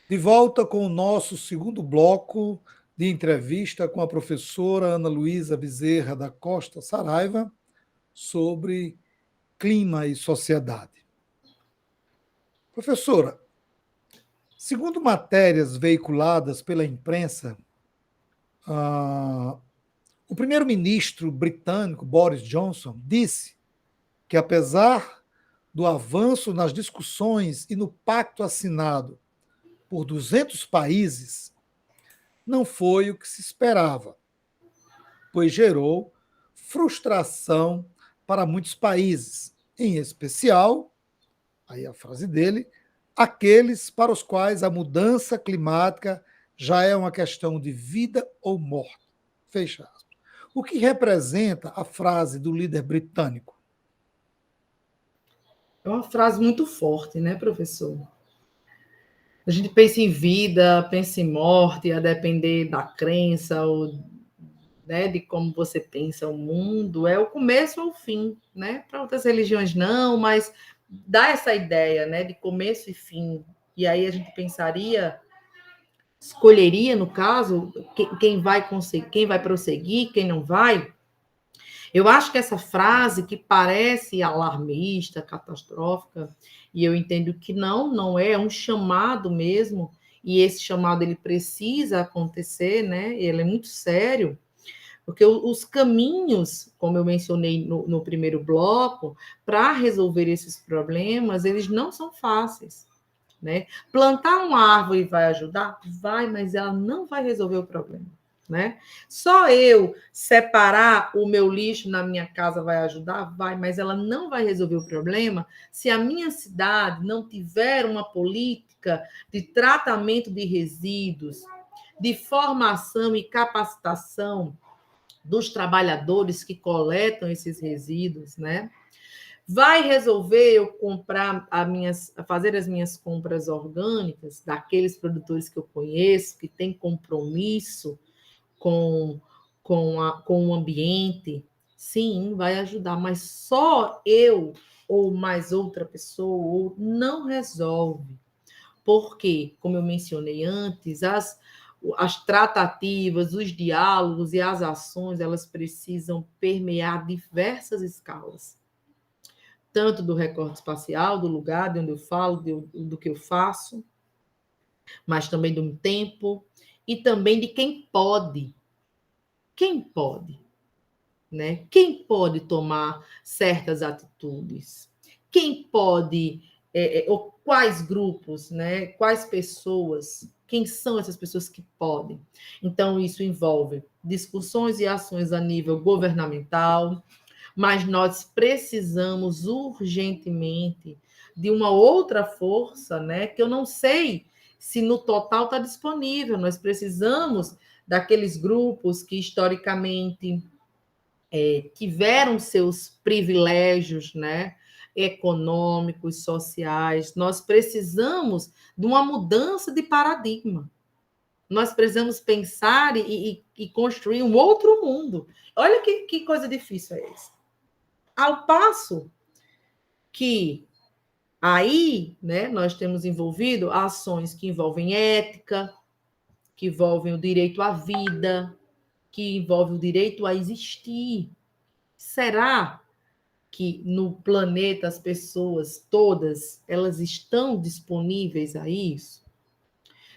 De volta com o nosso segundo bloco de entrevista com a professora Ana Luísa Bezerra da Costa Saraiva sobre clima e sociedade. Professora, segundo matérias veiculadas pela imprensa, o primeiro-ministro britânico Boris Johnson disse que, apesar do avanço nas discussões e no pacto assinado por 200 países, não foi o que se esperava, pois gerou frustração para muitos países, em especial, aí a frase dele, aqueles para os quais a mudança climática já é uma questão de vida ou morte. Fecha aspas. O que representa a frase do líder britânico? É uma frase muito forte, né, professor? A gente pensa em vida, pensa em morte, a depender da crença, ou, né, de como você pensa o mundo, é o começo ou o fim, né? Para outras religiões não, mas dá essa ideia, né, de começo e fim. E aí a gente pensaria, escolheria, no caso, quem vai conseguir, quem vai prosseguir, quem não vai. Eu acho que essa frase que parece alarmista, catastrófica, e eu entendo que não é um chamado mesmo, e esse chamado ele precisa acontecer, né? Ele é muito sério, porque os caminhos, como eu mencionei no primeiro bloco, para resolver esses problemas, eles não são fáceis. Né? Plantar uma árvore vai ajudar? Vai, mas ela não vai resolver o problema. Né? Só eu separar o meu lixo na minha casa vai ajudar? Vai, mas ela não vai resolver o problema se a minha cidade não tiver uma política de tratamento de resíduos, de formação e capacitação dos trabalhadores que coletam esses resíduos, né? Vai resolver eu fazer as minhas compras orgânicas daqueles produtores que eu conheço, que têm compromisso com, com o ambiente? Sim, vai ajudar, mas só eu ou mais outra pessoa ou não resolve. Porque, como eu mencionei antes, as tratativas, os diálogos e as ações, elas precisam permear diversas escalas, tanto do recorte espacial, do lugar de onde eu falo, do que eu faço, mas também do tempo e também de quem pode. Quem pode, né? Quem pode tomar certas atitudes? Quem pode, ou quais grupos, né? Quais pessoas? Quem são essas pessoas que podem? Então, isso envolve discussões e ações a nível governamental, mas nós precisamos urgentemente de uma outra força, né? Que eu não sei se no total está disponível. Nós precisamos daqueles grupos que historicamente tiveram seus privilégios, né? Econômicos, sociais. Nós precisamos de uma mudança de paradigma. Nós precisamos pensar e construir um outro mundo. Olha que coisa difícil é essa. Ao passo que aí, né, nós temos envolvido ações que envolvem ética, que envolvem o direito à vida, que envolvem o direito a existir. Será que no planeta as pessoas todas elas estão disponíveis a isso?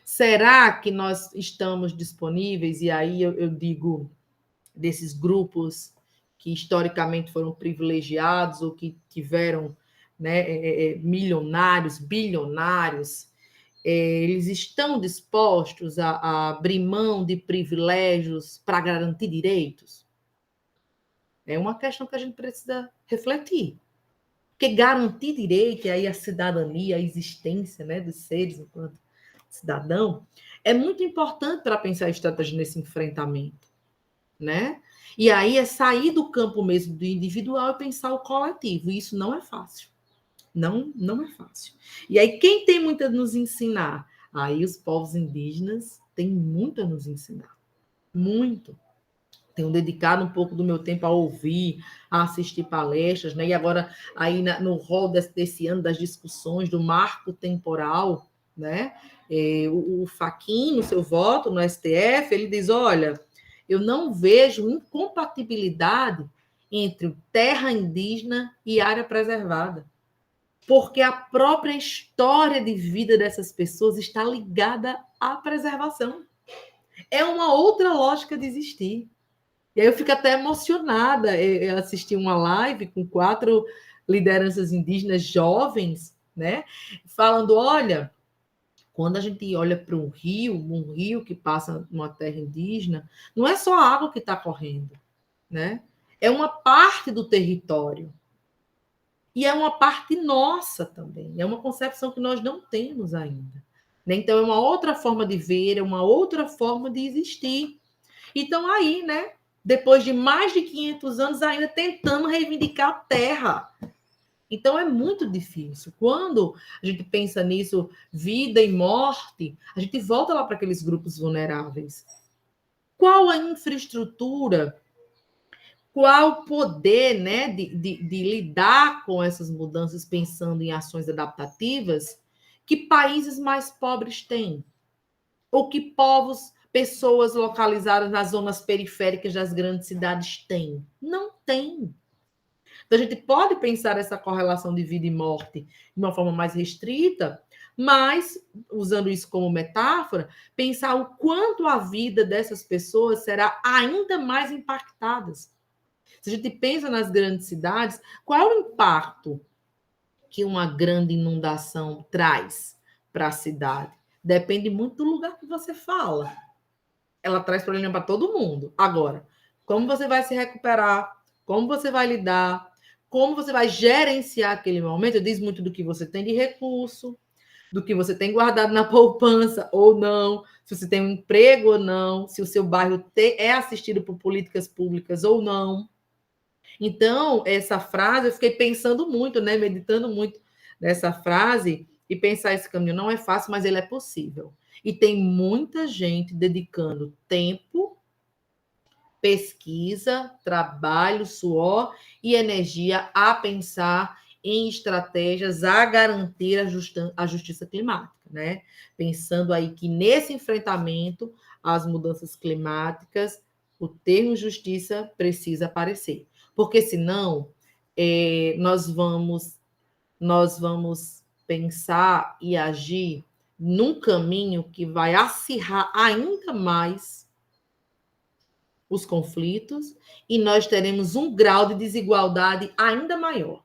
Será que nós estamos disponíveis? E aí eu digo desses grupos que historicamente foram privilegiados ou que tiveram, né, milionários, bilionários, eles estão dispostos a abrir mão de privilégios para garantir direitos? É uma questão que a gente precisa refletir. Porque garantir direito, e aí a cidadania, a existência, né, dos seres enquanto cidadão, é muito importante para pensar a estratégia nesse enfrentamento, né? E aí é sair do campo mesmo do individual e pensar o coletivo. E isso não é fácil. Não é fácil. E aí quem tem muito a nos ensinar? Aí os povos indígenas têm muito a nos ensinar. Muito. Tenho dedicado um pouco do meu tempo a ouvir, a assistir palestras, né? E agora, aí no rol desse ano das discussões do marco temporal, né? O Fachin, no seu voto no STF, ele diz, olha, eu não vejo incompatibilidade entre terra indígena e área preservada, porque a própria história de vida dessas pessoas está ligada à preservação. É uma outra lógica de existir. E aí eu fico até emocionada. Eu assisti uma live com 4 lideranças indígenas jovens, né? Falando, olha, quando a gente olha para um rio que passa numa terra indígena, não é só a água que está correndo, né? É uma parte do território. E é uma parte nossa também. É uma concepção que nós não temos ainda. Né? Então, é uma outra forma de ver, é uma outra forma de existir. Então, aí, né? Depois de mais de 500 anos, ainda tentando reivindicar a terra. Então, é muito difícil. Quando a gente pensa nisso, vida e morte, a gente volta lá para aqueles grupos vulneráveis. Qual a infraestrutura, qual o poder, né, de lidar com essas mudanças pensando em ações adaptativas que países mais pobres têm? Ou que povos, pessoas localizadas nas zonas periféricas das grandes cidades têm? Não tem. Então, a gente pode pensar essa correlação de vida e morte de uma forma mais restrita, mas, usando isso como metáfora, pensar o quanto a vida dessas pessoas será ainda mais impactada. Se a gente pensa nas grandes cidades, qual é o impacto que uma grande inundação traz para a cidade? Depende muito do lugar que você fala. Ela traz problema para todo mundo. Agora, como você vai se recuperar? Como você vai lidar? Como você vai gerenciar aquele momento? Diz muito do que você tem de recurso, do que você tem guardado na poupança ou não, se você tem um emprego ou não, se o seu bairro é assistido por políticas públicas ou não. Então, essa frase, eu fiquei pensando muito, né, meditando muito nessa frase, e pensar esse caminho não é fácil, mas ele é possível. E tem muita gente dedicando tempo, pesquisa, trabalho, suor e energia a pensar em estratégias a garantir a justiça climática, né? Pensando aí que nesse enfrentamento às mudanças climáticas, o termo justiça precisa aparecer, porque senão nós vamos pensar e agir num caminho que vai acirrar ainda mais os conflitos e nós teremos um grau de desigualdade ainda maior.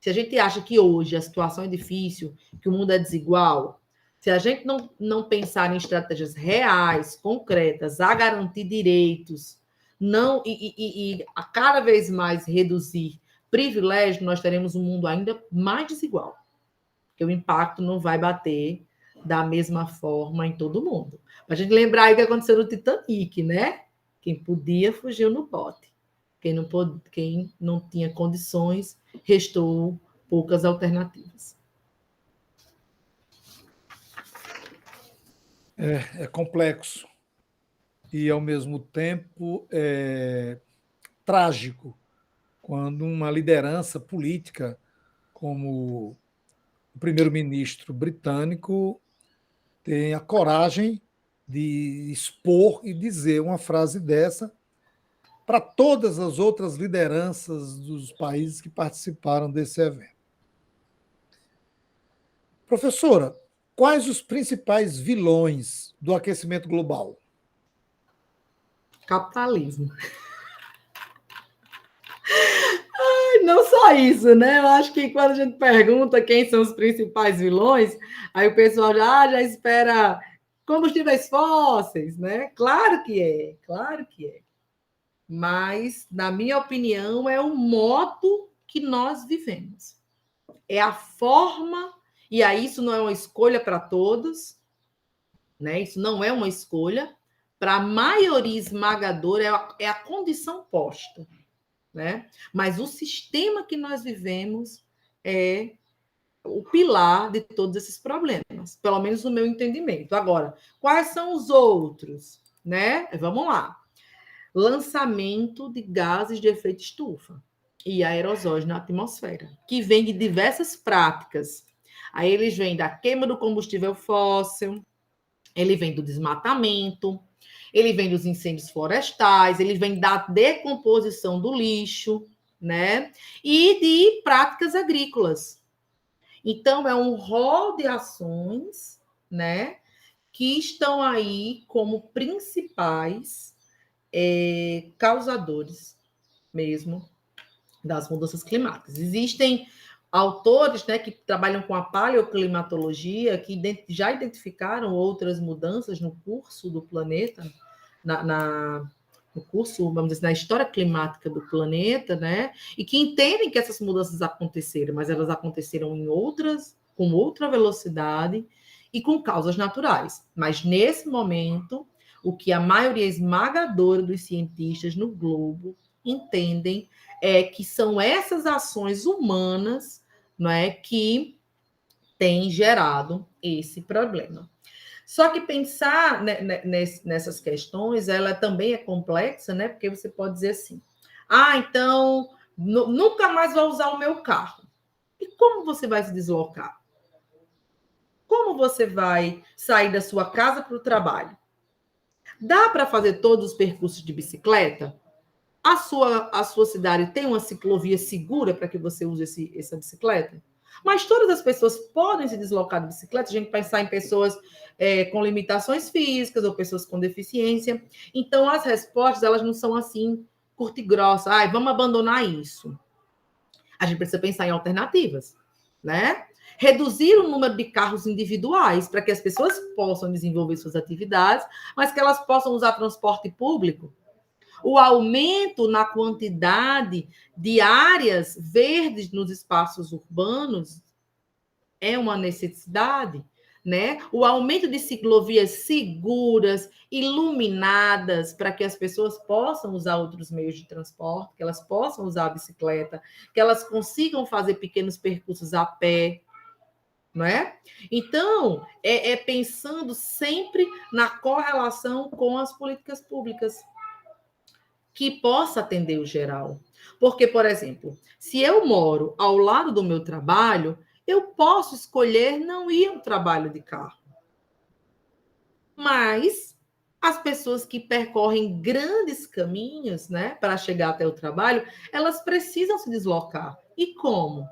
Se a gente acha que hoje a situação é difícil, que o mundo é desigual, se a gente não pensar em estratégias reais, concretas, a garantir direitos, não e a cada vez mais reduzir privilégio, nós teremos um mundo ainda mais desigual. Porque o impacto não vai bater da mesma forma em todo mundo. Para a gente lembrar aí o que aconteceu no Titanic, né? Quem podia fugiu no bote. Quem não tinha condições, restou poucas alternativas. É complexo e, ao mesmo tempo, trágico quando uma liderança política como o primeiro-ministro britânico tem a coragem de expor e dizer uma frase dessa para todas as outras lideranças dos países que participaram desse evento. Professora, quais os principais vilões do aquecimento global? Capitalismo. Não só isso, né? Eu acho que quando a gente pergunta quem são os principais vilões, aí o pessoal já espera combustíveis fósseis, né? Claro que é, claro que é. Mas, na minha opinião, é o modo que nós vivemos. É a forma, e aí isso não é uma escolha para todos, né? Isso não é uma escolha. Para a maioria esmagadora, é a condição posta, né? Mas o sistema que nós vivemos é o pilar de todos esses problemas, pelo menos no meu entendimento. Agora, quais são os outros, né? Vamos lá. Lançamento de gases de efeito estufa e aerosóis na atmosfera, que vem de diversas práticas. Aí eles vêm da queima do combustível fóssil, ele vem do desmatamento, ele vem dos incêndios florestais, ele vem da decomposição do lixo, né? E de práticas agrícolas. Então, é um rol de ações, né, que estão aí como principais causadores mesmo das mudanças climáticas. Existem autores, né, que trabalham com a paleoclimatologia, que já identificaram outras mudanças no curso do planeta, no curso, vamos dizer, na história climática do planeta, né, e que entendem que essas mudanças aconteceram, mas elas aconteceram com outra velocidade e com causas naturais. Mas, nesse momento, o que a maioria esmagadora dos cientistas no globo entendem é que são essas ações humanas, não é, que têm gerado esse problema. Só que pensar nessas questões, ela também é complexa, né? Porque você pode dizer assim: ah, então nunca mais vou usar o meu carro. E como você vai se deslocar? Como você vai sair da sua casa para o trabalho? Dá para fazer todos os percursos de bicicleta? A sua cidade tem uma ciclovia segura para que você use essa bicicleta? Mas todas as pessoas podem se deslocar de bicicleta, a gente pensar em pessoas com limitações físicas ou pessoas com deficiência. Então, as respostas, elas não são assim, curta e grossa. Ah, vamos abandonar isso. A gente precisa pensar em alternativas, né? Reduzir o número de carros individuais para que as pessoas possam desenvolver suas atividades, mas que elas possam usar transporte público. O aumento na quantidade de áreas verdes nos espaços urbanos é uma necessidade, né? O aumento de ciclovias seguras, iluminadas, para que as pessoas possam usar outros meios de transporte, que elas possam usar a bicicleta, que elas consigam fazer pequenos percursos a pé, não é? Então, é pensando sempre na correlação com as políticas públicas que possa atender o geral. Porque, por exemplo, se eu moro ao lado do meu trabalho, eu posso escolher não ir ao trabalho de carro. Mas as pessoas que percorrem grandes caminhos, né, para chegar até o trabalho, elas precisam se deslocar. E como?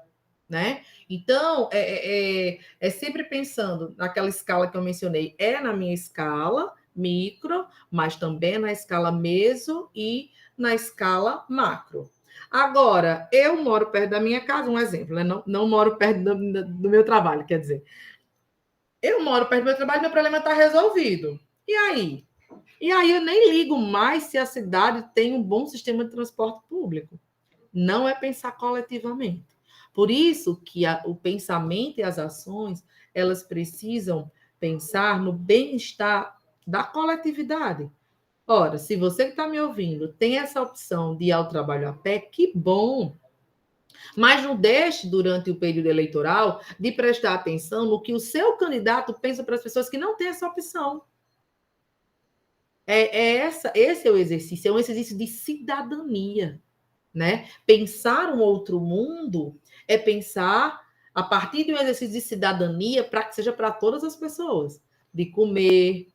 Né? Então, é sempre pensando naquela escala que eu mencionei, na minha escala micro, mas também na escala meso e na escala macro. Agora, eu moro perto da minha casa, um exemplo, né? Não moro perto do meu trabalho, quer dizer, eu moro perto do meu trabalho, meu problema está resolvido. E aí? E aí eu nem ligo mais se a cidade tem um bom sistema de transporte público. Não é pensar coletivamente. Por isso que o pensamento e as ações, elas precisam pensar no bem-estar da coletividade. Ora, se você que está me ouvindo tem essa opção de ir ao trabalho a pé, que bom! Mas não deixe, durante o período eleitoral, de prestar atenção no que o seu candidato pensa para as pessoas que não têm essa opção. Esse é o exercício, é um exercício de cidadania. Né? Pensar um outro mundo é pensar a partir de um exercício de cidadania para que seja para todas as pessoas, de comer,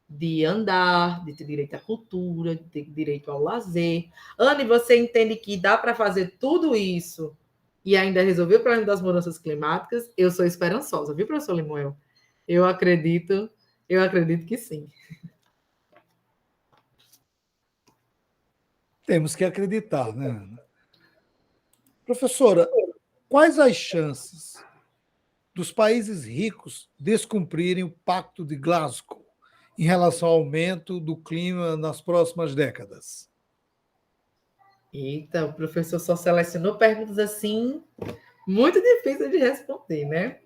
de andar, de ter direito à cultura, de ter direito ao lazer. Anne, você entende que dá para fazer tudo isso e ainda resolver o problema das mudanças climáticas? Eu sou esperançosa, viu, professor Limoel? Eu acredito que sim. Temos que acreditar, né? Professora, quais as chances dos países ricos descumprirem o Pacto de Glasgow em relação ao aumento do clima nas próximas décadas? Eita, o professor só selecionou perguntas assim muito difíceis de responder, né?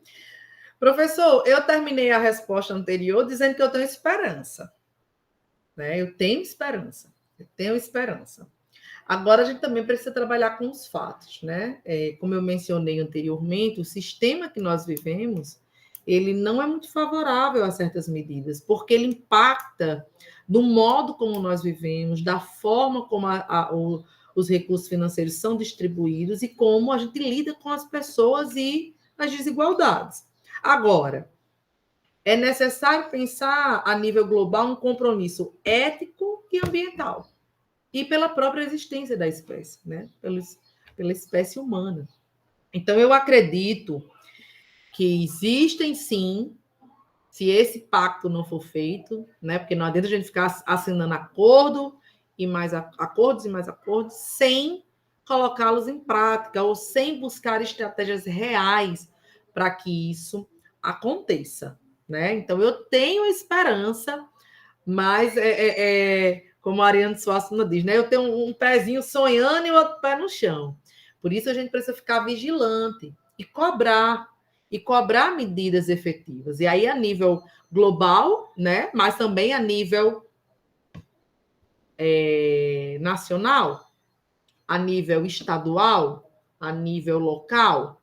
Professor, eu terminei a resposta anterior dizendo que eu tenho esperança. Né? Eu tenho esperança. Eu tenho esperança. Agora, a gente também precisa trabalhar com os fatos. Né? Como eu mencionei anteriormente, o sistema que nós vivemos, ele não é muito favorável a certas medidas, porque ele impacta do modo como nós vivemos, da forma como os recursos financeiros são distribuídos e como a gente lida com as pessoas e as desigualdades. Agora, é necessário pensar a nível global um compromisso ético e ambiental e pela própria existência da espécie, né? Pela espécie humana. Então, eu acredito que existem, sim, se esse pacto não for feito, né? Porque não adianta a gente ficar assinando acordo e mais acordos e mais acordos sem colocá-los em prática ou sem buscar estratégias reais para que isso aconteça, né? Então eu tenho esperança, mas como a Ariane Suassuna diz, né? Eu tenho um pezinho sonhando e outro pé no chão. Por isso a gente precisa ficar vigilante e cobrar medidas efetivas. E aí a nível global, né? Mas também a nível nacional, a nível estadual, a nível local.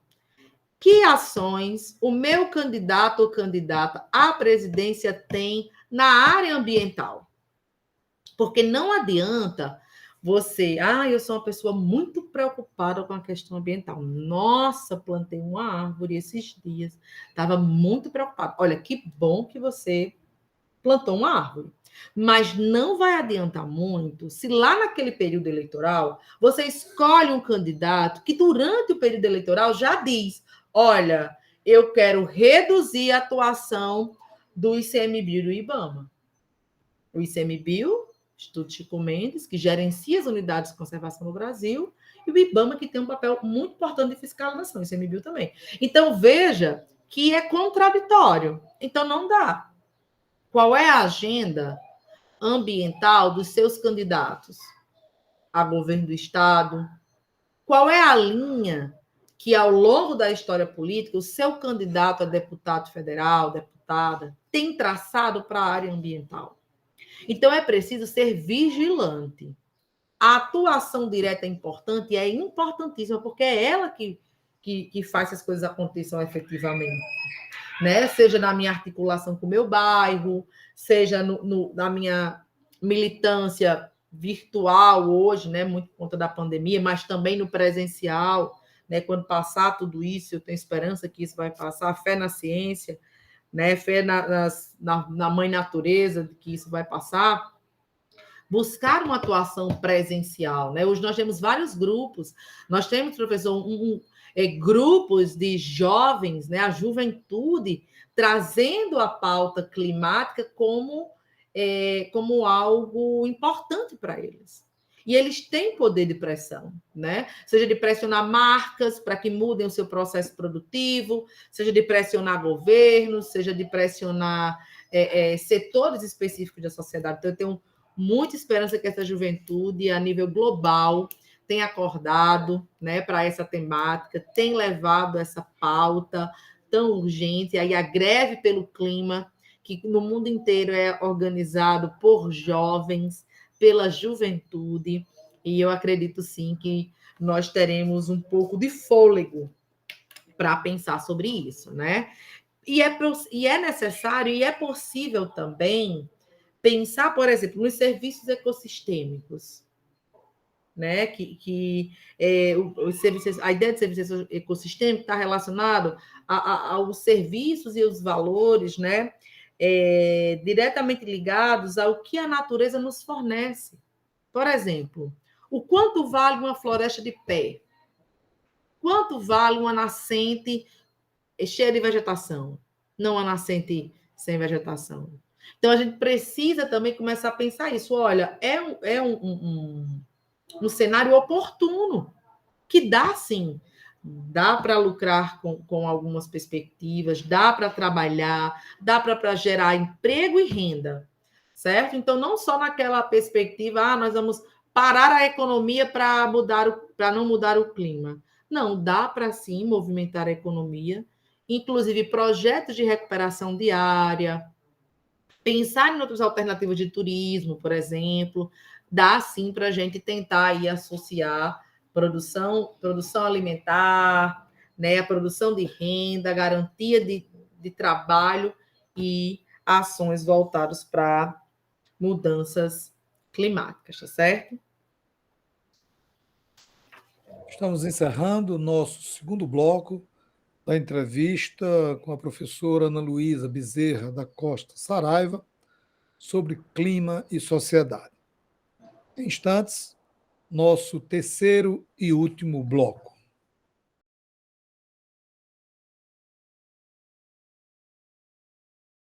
Que ações o meu candidato ou candidata à presidência tem na área ambiental? Porque não adianta você, eu sou uma pessoa muito preocupada com a questão ambiental. Nossa, plantei uma árvore esses dias, estava muito preocupada. Olha, que bom que você plantou uma árvore. Mas não vai adiantar muito se lá naquele período eleitoral você escolhe um candidato que durante o período eleitoral já diz: olha, eu quero reduzir a atuação do ICMBio do IBAMA. O ICMBio, Instituto Chico Mendes, que gerencia as unidades de conservação no Brasil, e o IBAMA, que tem um papel muito importante de fiscalização, o ICMBio também. Então, veja que é contraditório. Então, não dá. Qual é a agenda ambiental dos seus candidatos a governo do Estado? Qual é a linha que, ao longo da história política, o seu candidato a deputado federal, deputada, tem traçado para a área ambiental? Então, é preciso ser vigilante. A atuação direta é importante e é importantíssima, porque é ela que faz que as coisas aconteçam efetivamente. Né? Seja na minha articulação com o meu bairro, seja na minha militância virtual hoje, né? Muito por conta da pandemia, mas também no presencial. Né? Quando passar tudo isso, eu tenho esperança que isso vai passar, fé na ciência, né? Fé na mãe natureza, que isso vai passar. Buscar uma atuação presencial, né? Hoje nós temos vários grupos, nós temos, professor, grupos de jovens, né? A juventude trazendo a pauta climática como algo importante para eles. E eles têm poder de pressão, né? Seja de pressionar marcas para que mudem o seu processo produtivo, seja de pressionar governos, seja de pressionar setores específicos da sociedade. Então, eu tenho muita esperança que essa juventude, a nível global, tem acordado, né, para essa temática, tem levado essa pauta tão urgente, aí a greve pelo clima, que no mundo inteiro é organizado por jovens, pela juventude, e eu acredito sim que nós teremos um pouco de fôlego para pensar sobre isso, né? E é necessário e é possível também pensar, por exemplo, nos serviços ecossistêmicos, né? A ideia de serviço ecossistêmico está relacionado aos serviços e os valores, né? Diretamente ligados ao que a natureza nos fornece. Por exemplo, o quanto vale uma floresta de pé? Quanto vale uma nascente cheia de vegetação? Não uma nascente sem vegetação. Então, a gente precisa também começar a pensar isso. Olha, um cenário oportuno, que dá, sim, dá para lucrar com algumas perspectivas, dá para trabalhar, dá para gerar emprego e renda, certo? Então, não só naquela perspectiva, nós vamos parar a economia para não mudar o clima. Não, dá para, sim, movimentar a economia, inclusive projetos de recuperação diária, pensar em outras alternativas de turismo, por exemplo, dá sim para a gente tentar aí associar produção alimentar, né, a produção de renda, garantia de trabalho e ações voltadas para mudanças climáticas, tá certo? Estamos encerrando o nosso segundo bloco da entrevista com a professora Ana Luísa Bezerra da Costa Saraiva sobre clima e sociedade. Em instantes, nosso terceiro e último bloco.